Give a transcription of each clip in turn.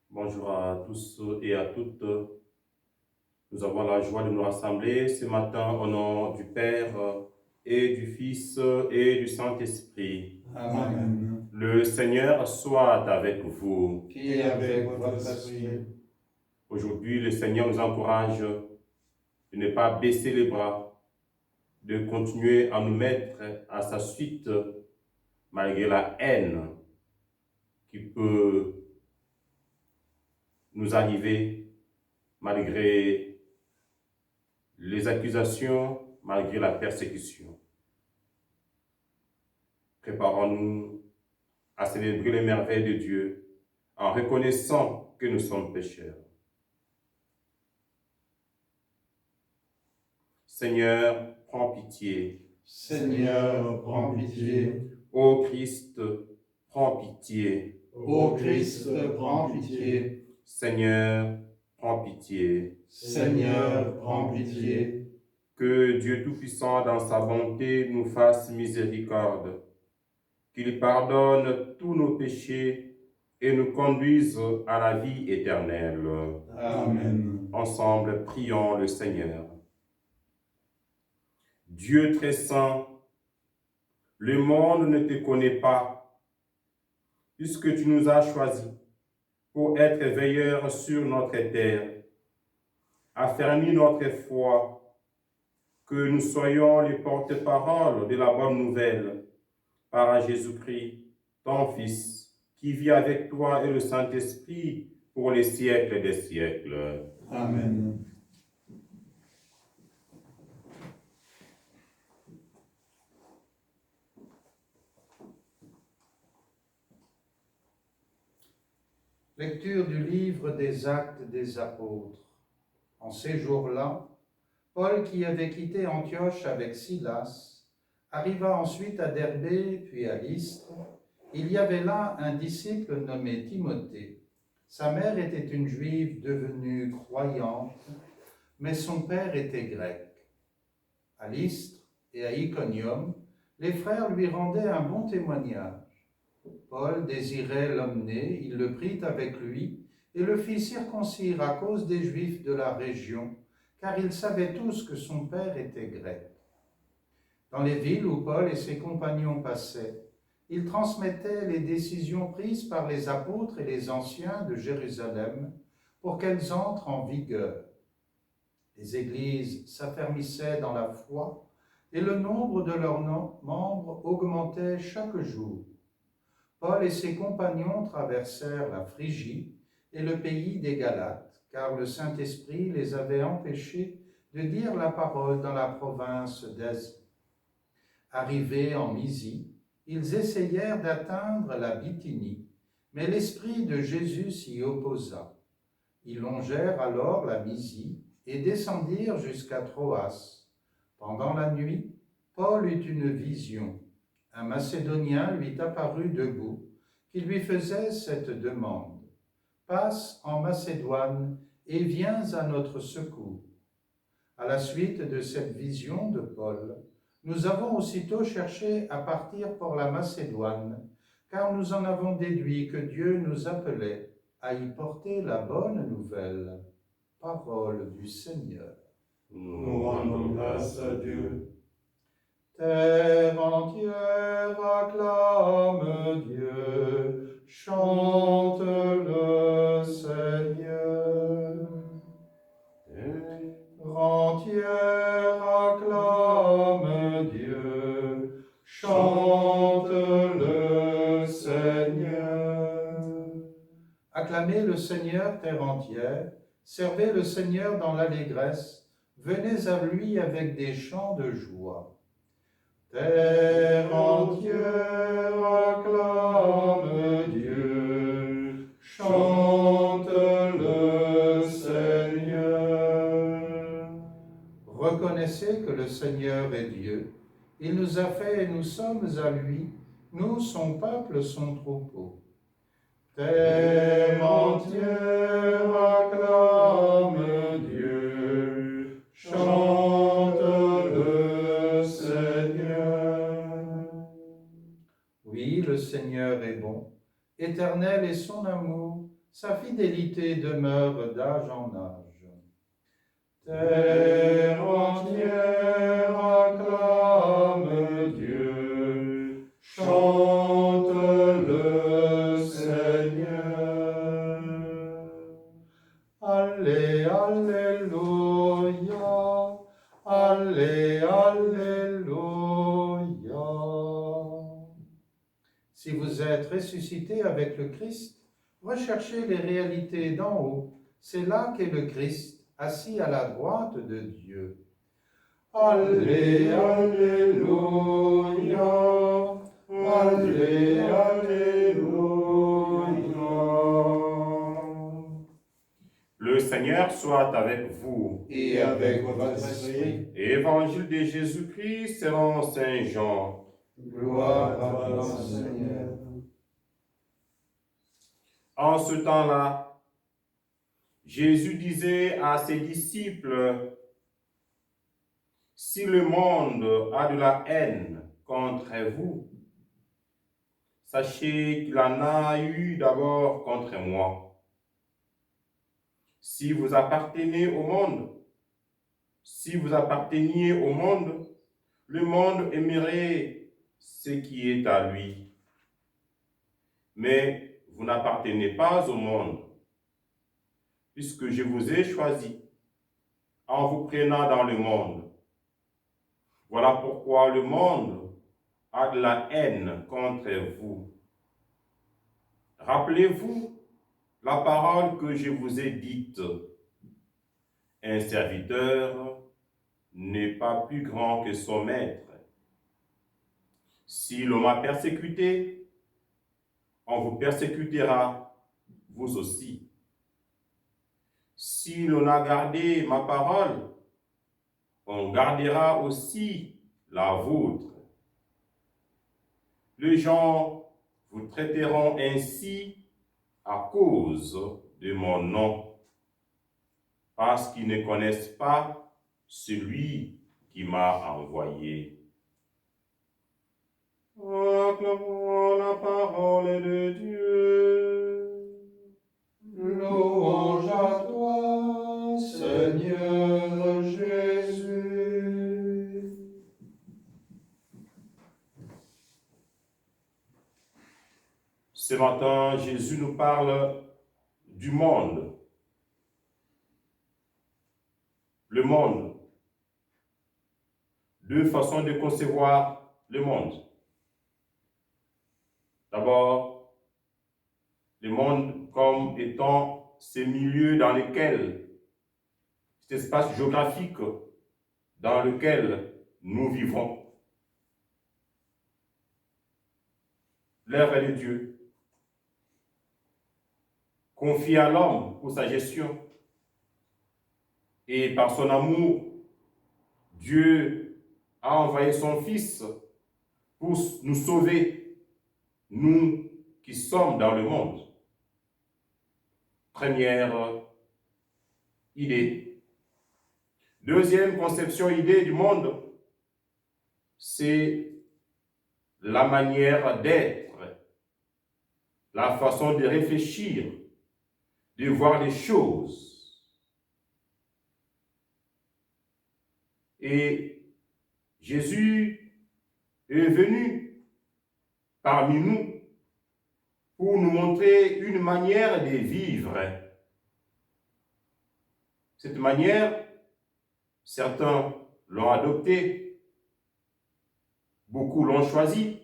Bonjour à tous et à toutes. Nous avons la joie de nous rassembler ce matin au nom du Père et du Fils et du Saint-Esprit. Amen. Le Seigneur soit avec vous. Et avec votre esprit. Aujourd'hui, le Seigneur nous encourage de ne pas baisser les bras, de continuer à nous mettre à sa suite malgré la haine qui peut nous arriver, malgré les accusations, malgré la persécution. Préparons-nous à célébrer les merveilles de Dieu en reconnaissant que nous sommes pécheurs. Seigneur, prends pitié. Seigneur, prends pitié. Ô Christ, prends pitié. Ô Christ, prends pitié. Seigneur, prends pitié. Seigneur, prends pitié. Que Dieu Tout-Puissant, dans sa bonté, nous fasse miséricorde, qu'il pardonne tous nos péchés et nous conduise à la vie éternelle. Amen. Ensemble, prions le Seigneur. Dieu très saint, le monde ne te connaît pas, puisque tu nous as choisis pour être veilleurs sur notre terre. Affermis notre foi, que nous soyons les porte-parole de la bonne nouvelle, par Jésus-Christ, ton Fils, qui vit avec toi et le Saint-Esprit pour les siècles des siècles. Amen. Lecture du livre des Actes des Apôtres. En ces jours-là, Paul, qui avait quitté Antioche avec Silas, arriva ensuite à Derbé, puis à Lystre. Il y avait là un disciple nommé Timothée. Sa mère était une juive devenue croyante, mais son père était grec. À Lystre et à Iconium, les frères lui rendaient un bon témoignage. Paul désirait l'emmener, il le prit avec lui et le fit circoncire à cause des Juifs de la région, car ils savaient tous que son père était grec. Dans les villes où Paul et ses compagnons passaient, ils transmettaient les décisions prises par les apôtres et les anciens de Jérusalem pour qu'elles entrent en vigueur. Les églises s'affermissaient dans la foi et le nombre de leurs membres augmentait chaque jour. Paul et ses compagnons traversèrent la Phrygie et le pays des Galates, car le Saint-Esprit les avait empêchés de dire la parole dans la province d'Asie. Arrivés en Mysie, ils essayèrent d'atteindre la Bithynie, mais l'Esprit de Jésus s'y opposa. Ils longèrent alors la Mysie et descendirent jusqu'à Troas. Pendant la nuit, Paul eut une vision. Un Macédonien lui apparut debout, qui lui faisait cette demande. « Passe en Macédoine et viens à notre secours. » À la suite de cette vision de Paul, nous avons aussitôt cherché à partir pour la Macédoine, car nous en avons déduit que Dieu nous appelait à y porter la bonne nouvelle. Parole du Seigneur. Nous rendons grâce à Dieu. Terre entière acclame Dieu, chante le Seigneur. Terre entière acclame Dieu, chante le Seigneur. Acclamez le Seigneur, terre entière, servez le Seigneur dans l'allégresse, venez à lui avec des chants de joie. Terre entière acclame Dieu, chante le Seigneur. Reconnaissez que le Seigneur est Dieu. Il nous a fait et nous sommes à lui, nous, son peuple, son troupeau. Terre entière acclame Dieu, chante le Seigneur. Oui, le Seigneur est bon, éternel est son amour, sa fidélité demeure d'âge en âge. Terre entière acclame Dieu, chante le Seigneur. Allez, alléluia, allez, alléluia. Si vous êtes ressuscité avec le Christ, recherchez les réalités d'en haut. C'est là qu'est le Christ, assis à la droite de Dieu. Allez, alléluia, allez, alléluia. Le Seigneur soit avec vous. Et avec votre esprit. Évangile de Jésus-Christ selon Saint Jean. Gloire à toi, Seigneur. En ce temps-là, Jésus disait à ses disciples, « Si le monde a de la haine contre vous, sachez qu'il en a eu d'abord contre moi. Si vous appartenez au monde, si vous apparteniez au monde, le monde aimerait ce qui est à lui. Mais vous n'appartenez pas au monde, puisque je vous ai choisi en vous prenant dans le monde. Voilà pourquoi le monde a de la haine contre vous. Rappelez-vous la parole que je vous ai dite. Un serviteur n'est pas plus grand que son maître. Si l'on m'a persécuté, on vous persécutera, vous aussi. Si l'on a gardé ma parole, on gardera aussi la vôtre. Les gens vous traiteront ainsi à cause de mon nom, parce qu'ils ne connaissent pas celui qui m'a envoyé. Acclamons la parole de Dieu. Louange à toi, Seigneur Jésus. Ce matin, Jésus nous parle du monde. Le monde. Deux façons de concevoir le monde. D'abord, le monde comme étant ces milieux dans lesquels, cet espace géographique dans lequel nous vivons. L'œuvre de Dieu, confiée à l'homme pour sa gestion. Et par son amour, Dieu a envoyé son Fils pour nous sauver, nous qui sommes dans le monde. Première idée. Deuxième conception, idée du monde, c'est la manière d'être, la façon de réfléchir, de voir les choses. Et Jésus est venu parmi nous pour nous montrer une manière de vivre. Cette manière, certains l'ont adoptée, beaucoup l'ont choisi,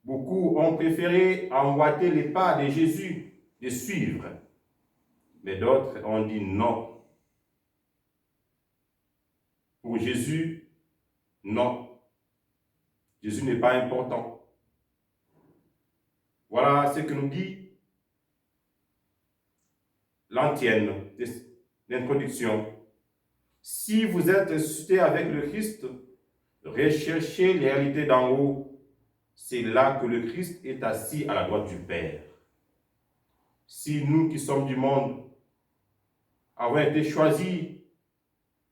beaucoup ont préféré emboîter les pas de Jésus, de suivre, mais d'autres ont dit non. Pour Jésus, non. Jésus n'est pas important. Voilà ce que nous dit l'antienne, l'introduction. Si vous êtes ressuscité avec le Christ, recherchez les réalités d'en haut. C'est là que le Christ est assis à la droite du Père. Si nous qui sommes du monde avons été choisis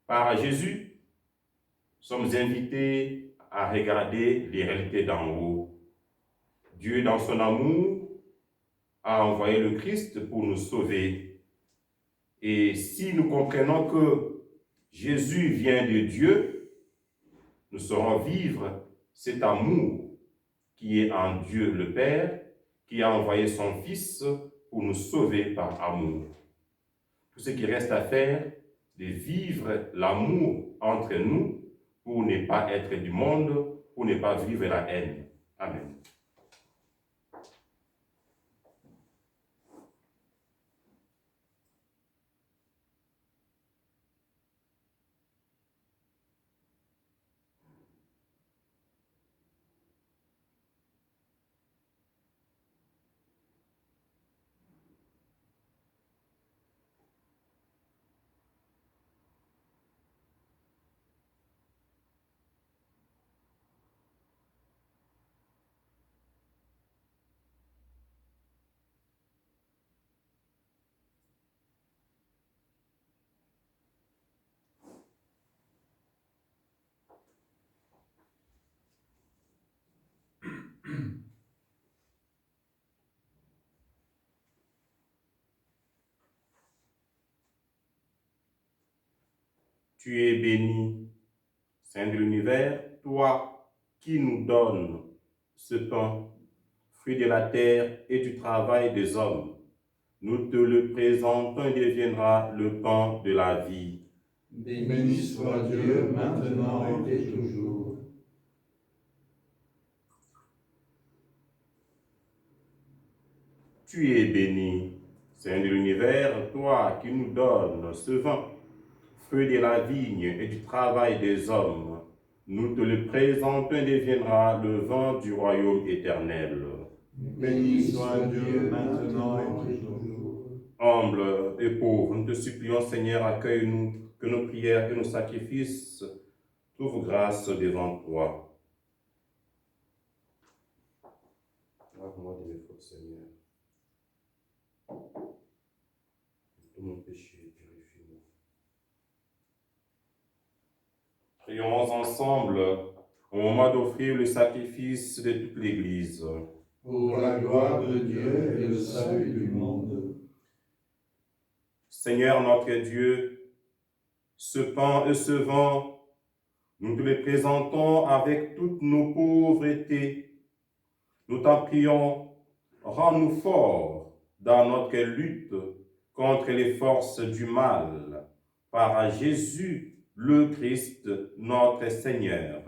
par Jésus, sommes invités à regarder les réalités d'en haut. Dieu, dans son amour, a envoyé le Christ pour nous sauver. Et si nous comprenons que Jésus vient de Dieu, nous saurons vivre cet amour qui est en Dieu le Père, qui a envoyé son Fils pour nous sauver par amour. Tout ce qui reste à faire, de vivre l'amour entre nous pour ne pas être du monde, pour ne pas vivre la haine. Amen. Tu es béni, Saint de l'univers, toi qui nous donnes ce pain, fruit de la terre et du travail des hommes. Nous te le présentons, il deviendra le pain de la vie. Béni soit Dieu, maintenant et toujours. Tu es béni, Saint de l'univers, toi qui nous donnes ce vin, fruit de la vigne et du travail des hommes. Nous te le présentons, il deviendra le vin du royaume éternel. Béni soit Dieu, maintenant et toujours. Humble et pauvre, nous te supplions, Seigneur, accueille-nous, que nos prières et nos sacrifices trouvent grâce devant toi. Lave-moi de mes fautes, Seigneur. Tout mon péché, purifie-moi. Prions ensemble au moment d'offrir le sacrifice de toute l'Église. Pour la gloire de Dieu et le salut du monde. Seigneur notre Dieu, ce pain et ce vin, nous te les présentons avec toutes nos pauvretés. Nous t'en prions, rends-nous forts dans notre lutte contre les forces du mal, par Jésus le Christ, notre Seigneur.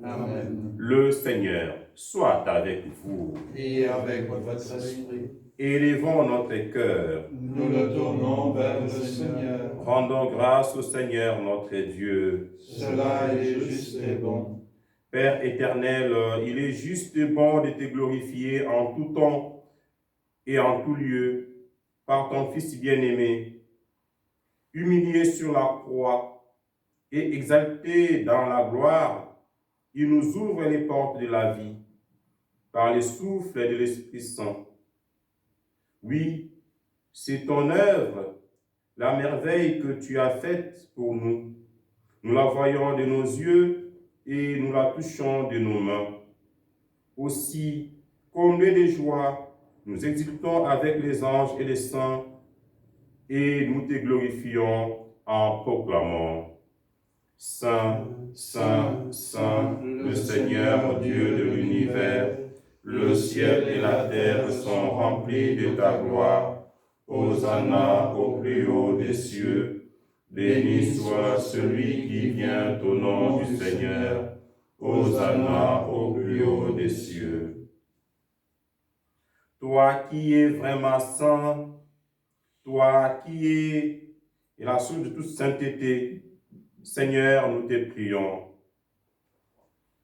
Amen. Le Seigneur soit avec vous. Et avec votre esprit, Élevons notre cœur. nous le tournons vers le Seigneur. Rendons grâce au Seigneur notre Dieu. Cela est juste et bon. Père éternel, il est juste et bon de te glorifier en tout temps et en tout lieu par ton Fils bien-aimé, humilié sur la croix et exalté dans la gloire. Il nous ouvre les portes de la vie par le souffle de l'Esprit Saint. Oui, c'est ton œuvre, la merveille que tu as faite pour nous. Nous la voyons de nos yeux et nous la touchons de nos mains. Aussi, comblés de joie, nous exultons avec les anges et les saints et nous te glorifions en proclamant: Saint, Saint, Saint, le Seigneur Dieu de l'univers, le ciel et la terre sont remplis de ta gloire. Hosanna au plus haut des cieux. Béni soit celui qui vient au nom du Seigneur. Hosanna au plus haut des cieux. Toi qui es vraiment saint, toi qui es la source de toute sainteté, Seigneur, nous te prions.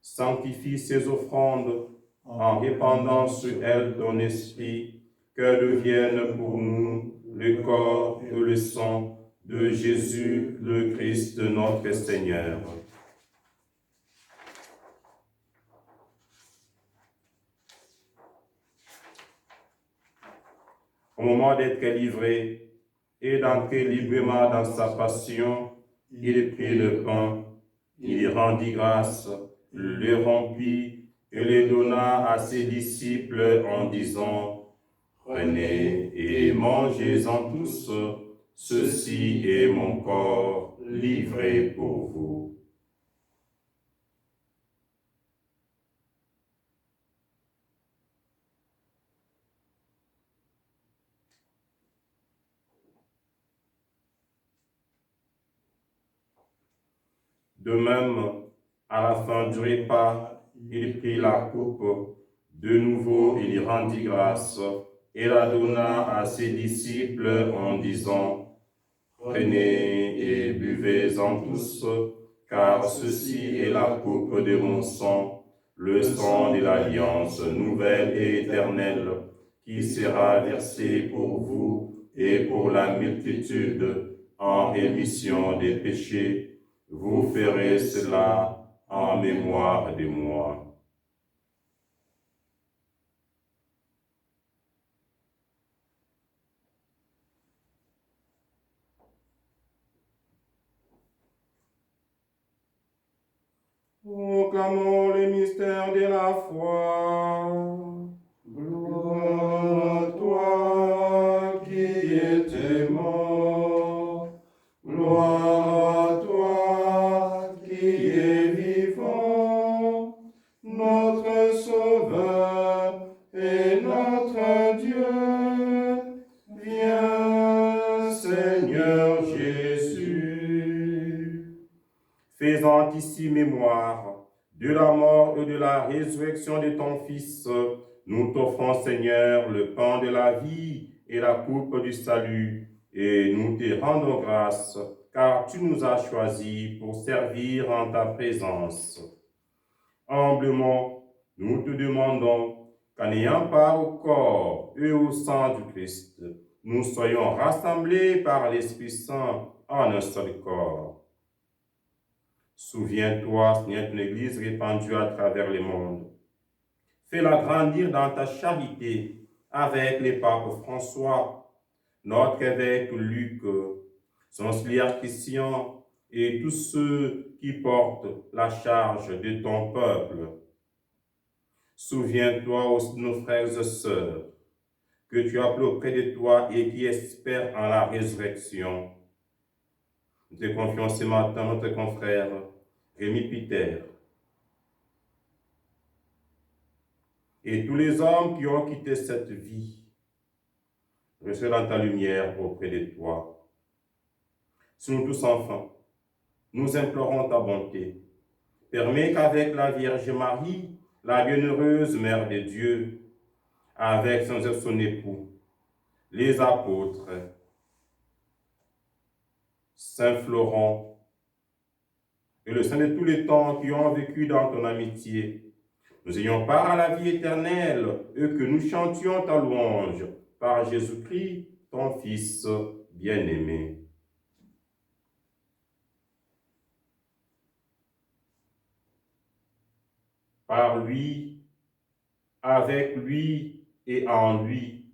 Sanctifie ces offrandes en répandant sur elles ton esprit, que devienne pour nous le corps et le sang de Jésus le Christ notre Seigneur. Au moment d'être livré et d'entrer librement dans sa passion, il prit le pain, il rendit grâce, le rompit et le donna à ses disciples en disant: Prenez et mangez-en tous, ceci est mon corps livré pour vous. De même, à la fin du repas, il prit la coupe. De nouveau, il rendit grâce et la donna à ses disciples en disant, « Prenez et buvez-en tous, car ceci est la coupe de mon sang, le sang de l'alliance nouvelle et éternelle, qui sera versé pour vous et pour la multitude en rémission des péchés. Vous ferez cela en mémoire de moi. » Proclamons les mystères de la foi. Gloire à toi qui étais mort. Gloire à toi qui es vivant. Notre Sauveur et notre Dieu. Viens, Seigneur Jésus. Faisant ici mémoire de la mort et de la résurrection de ton Fils, nous t'offrons, Seigneur, le pain de la vie et la coupe du salut, et nous te rendons grâce, car tu nous as choisis pour servir en ta présence. Humblement, nous te demandons qu'en ayant part au corps et au sang du Christ, nous soyons rassemblés par l'Esprit Saint en un seul corps. Souviens-toi, Seigneur, d'une Église répandue à travers le monde. Fais-la grandir dans ta charité avec les papes François, notre évêque Luc, son auxiliaire Christian et tous ceux qui portent la charge de ton peuple. Souviens-toi aussi de nos frères et sœurs que tu as appelés auprès de toi et qui espèrent en la résurrection. Nous te confions ce matin notre confrère Rémi Peter et tous les hommes qui ont quitté cette vie. Reçois dans ta lumière auprès de toi. Sur nous tous enfin, nous implorons ta bonté. Permets qu'avec la Vierge Marie, la bienheureuse Mère de Dieu, avec son époux, les apôtres, Saint Florent, et le Saint de tous les temps qui ont vécu dans ton amitié, nous ayons part à la vie éternelle et que nous chantions ta louange par Jésus-Christ, ton Fils bien-aimé. Par lui, avec lui et en lui,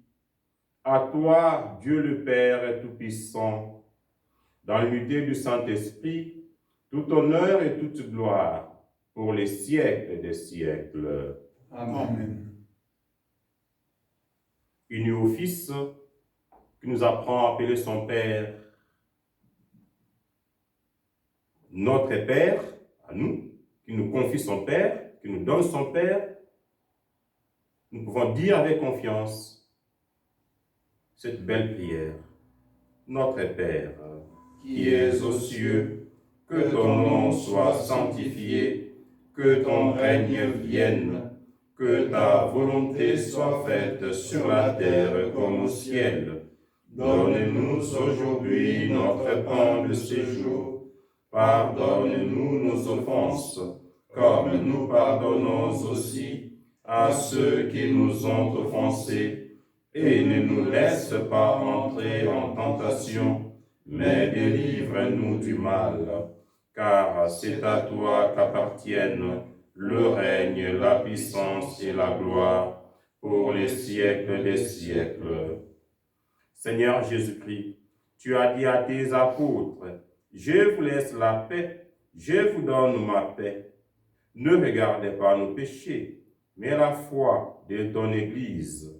à toi, Dieu le Père Tout-Puissant, dans l'unité du Saint-Esprit, tout honneur et toute gloire pour les siècles des siècles. Amen. Unis au Fils, qui nous apprend à appeler son Père, notre Père, à nous, qui nous confie son Père, qui nous donne son Père, nous pouvons dire avec confiance cette belle prière. Notre Père, qui es aux cieux, que ton nom soit sanctifié, que ton règne vienne, que ta volonté soit faite sur la terre comme au ciel. Donne-nous aujourd'hui notre pain de ce jour. Pardonne-nous nos offenses, comme nous pardonnons aussi à ceux qui nous ont offensés. Et ne nous laisse pas entrer en tentation, mais délivre-nous du mal. Car c'est à toi qu'appartiennent le règne, la puissance et la gloire pour les siècles des siècles. Seigneur Jésus-Christ, tu as dit à tes apôtres, « Je vous laisse la paix, je vous donne ma paix. Ne regardez pas nos péchés, mais la foi de ton Église.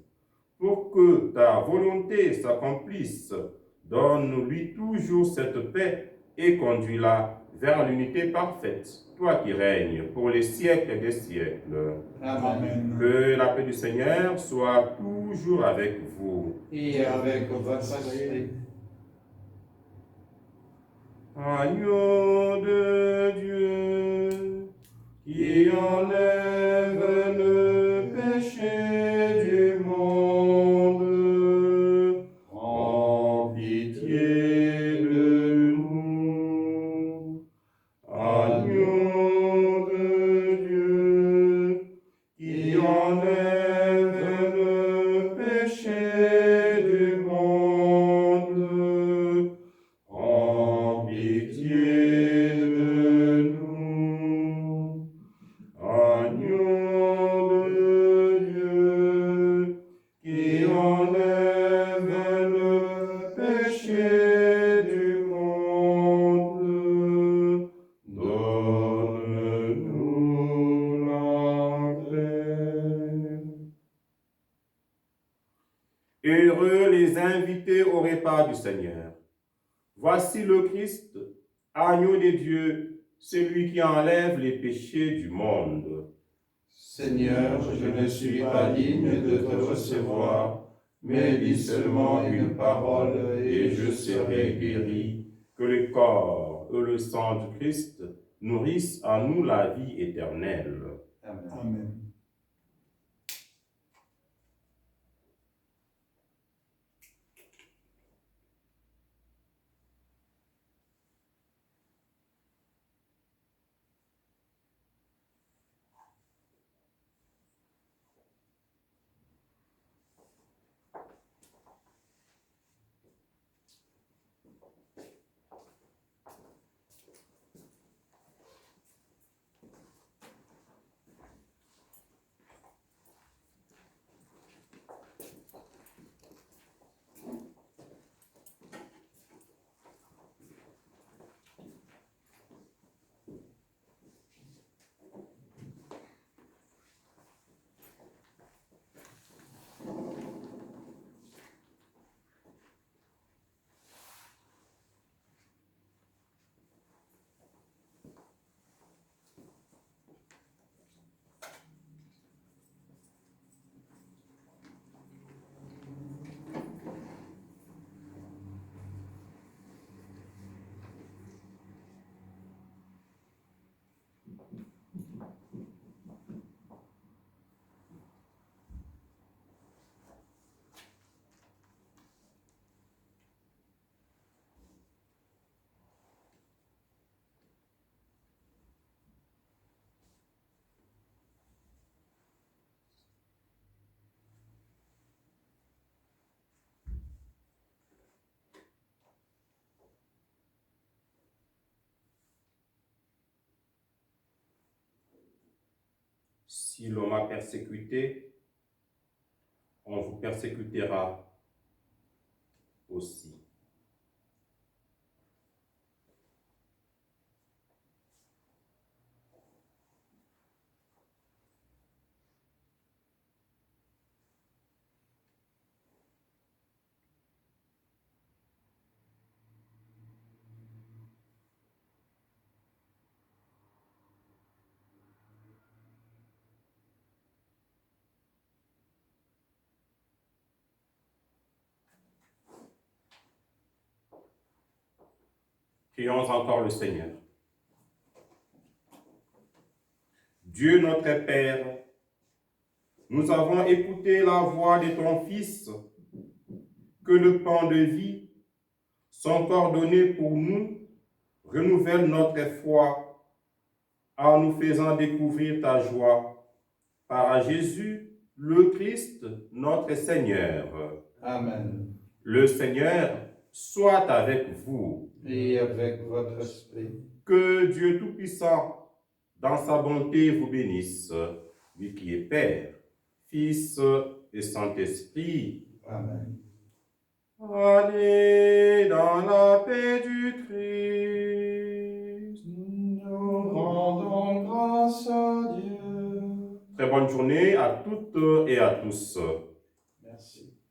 pour que ta volonté s'accomplisse. Donne-lui toujours cette paix et conduis-la vers l'unité parfaite, toi qui règnes pour les siècles des siècles. Amen. Que la paix du Seigneur soit toujours avec vous. Et avec votre esprit. Agneau de Dieu, qui enlève le péché du monde, en pitié de nous. Agneau de Dieu, qui enlève le péché du monde, en pitié de nous. Agneau de Dieu, qui enlève le péché du monde, donne-nous la paix. Heureux les invités au repas du Seigneur. Voici le Christ, agneau de Dieu, celui qui enlève les péchés du monde. Seigneur, je ne suis pas digne de te recevoir, mais dis seulement une parole et je serai guéri. Que le corps et le sang du Christ nourrissent en nous la vie éternelle. Amen. Amen. Si l'on m'a persécuté, on vous persécutera aussi. Prions encore le Seigneur. Dieu notre Père, nous avons écouté la voix de ton Fils, que le pain de vie, son corps donné pour nous, renouvelle notre foi en nous faisant découvrir ta joie. Par Jésus, le Christ, notre Seigneur. Amen. Le Seigneur soit avec vous. Et avec votre esprit. Que Dieu Tout-Puissant, dans sa bonté, vous bénisse, lui qui est Père, Fils et Saint-Esprit. Amen. Allez dans la paix du Christ. Nous rendons grâce à Dieu. Très bonne journée à toutes et à tous. Merci.